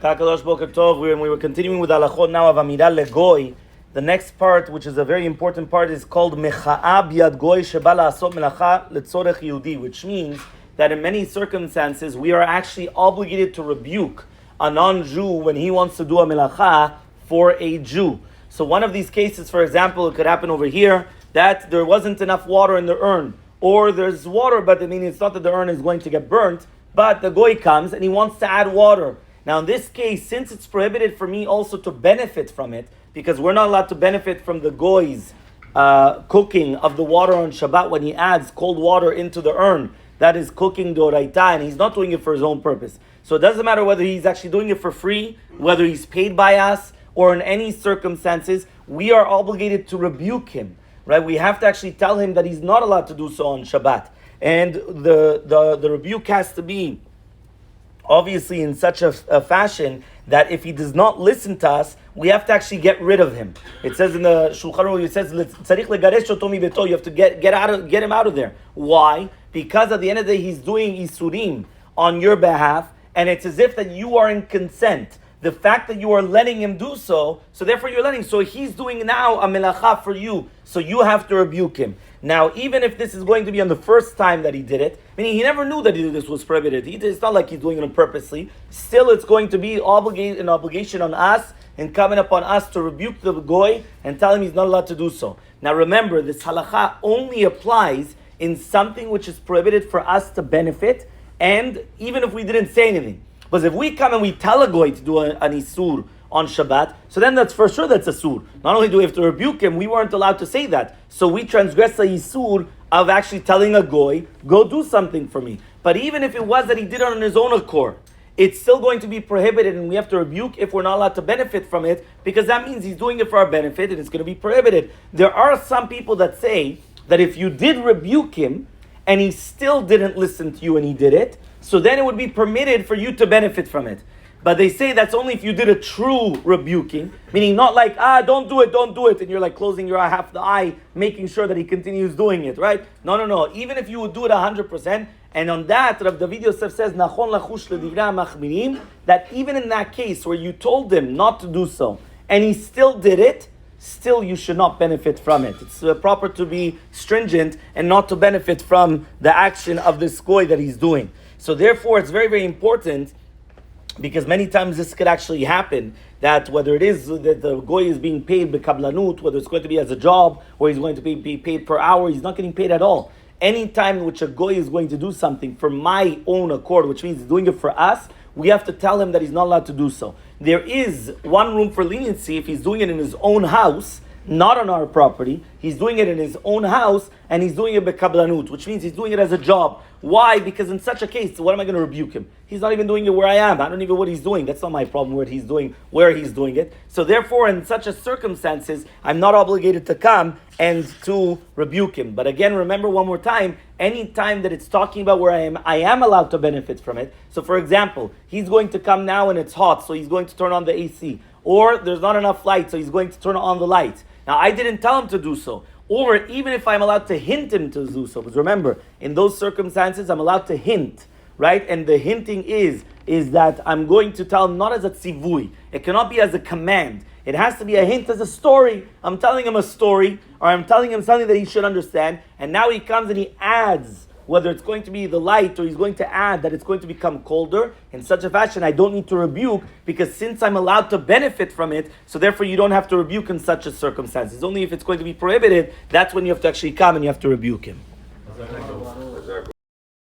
Kakadosh Boker Tov. We were continuing with Halachot now of Amira LeGoy. The next part, which is a very important part, is called Mecha'a B'yad Goy Sheba La'asot Melacha Letzorech Yehudi, which means that in many circumstances we are actually obligated to rebuke a non-Jew when he wants to do a melacha for a Jew. So one of these cases, for example, it could happen over here, that there wasn't enough water in the urn, or there's water, but I mean it's not that the urn is going to get burnt, but the goy comes and he wants to add water. Now in this case, since it's prohibited for me also to benefit from it, because we're not allowed to benefit from the goy's cooking of the water on Shabbat when he adds cold water into the urn, that is cooking doraita, and he's not doing it for his own purpose. So it doesn't matter whether he's actually doing it for free, whether he's paid by us, or in any circumstances, we are obligated to rebuke him, right? We have to actually tell him that he's not allowed to do so on Shabbat. And the rebuke has to be obviously in such a fashion that if he does not listen to us, we have to actually get rid of him. It says in the Shulhan, it says, you have to get him out of there. Why? Because at the end of the day, he's doing isurim on your behalf, and it's as if that you are in consent. The fact that you are letting him do so therefore you're letting him. So he's doing now a melacha for you, so you have to rebuke him. Now, even if this is going to be on the first time that he did it, meaning he never knew that this was prohibited, it's not like he's doing it purposely, still it's going to be an obligation on us, and coming upon us to rebuke the goy and tell him he's not allowed to do so. Now remember, this halacha only applies in something which is prohibited for us to benefit, and even if we didn't say anything. Because if we come and we tell a goy to do an isur on Shabbat, so then that's for sure that's a sur. Not only do we have to rebuke him, we weren't allowed to say that. So we transgress the isur of actually telling a goy, go do something for me. But even if it was that he did it on his own accord, it's still going to be prohibited, and we have to rebuke if we're not allowed to benefit from it, because that means he's doing it for our benefit and it's going to be prohibited. There are some people that say that if you did rebuke him and he still didn't listen to you and he did it, so then it would be permitted for you to benefit from it. But they say that's only if you did a true rebuking, meaning not like, don't do it, and you're like closing your half the eye, making sure that he continues doing it, right? No. Even if you would do it 100%, and on that, Rav David Yosef says, Nachon lachush ledivrei machmirim, that even in that case where you told him not to do so, and he still did it, still you should not benefit from it. It's proper to be stringent and not to benefit from the action of this goy that he's doing. So therefore, it's very, very important, because many times this could actually happen, that whether it is that the goy is being paid b'kablanut, whether it's going to be as a job, or he's going to be paid per hour, he's not getting paid at all. Any time in which a goy is going to do something for my own accord, which means he's doing it for us, we have to tell him that he's not allowed to do so. There is one room for leniency if he's doing it in his own house, not on our property. He's doing it in his own house, and he's doing it b'kablanut, which means he's doing it as a job. Why? Because in such a case, what am I going to rebuke him? He's not even doing it where I am. I don't even know what he's doing. That's not my problem where he's doing it. So therefore, in such a circumstances, I'm not obligated to come and to rebuke him. But again, remember one more time, any time that it's talking about where I am allowed to benefit from it. So for example, he's going to come now and it's hot, so he's going to turn on the AC. Or there's not enough light, so he's going to turn on the light. Now, I didn't tell him to do so. Or even if I'm allowed to hint him to do so. Because remember, in those circumstances, I'm allowed to hint, right? And the hinting is that I'm going to tell him not as a tzivui. It cannot be as a command. It has to be a hint as a story. I'm telling him a story, or I'm telling him something that he should understand. And now he comes and he adds, whether it's going to be the light, or he's going to add that it's going to become colder. In such a fashion, I don't need to rebuke, because since I'm allowed to benefit from it, so therefore you don't have to rebuke in such a circumstance. It's only if it's going to be prohibited, that's when you have to actually come and you have to rebuke him.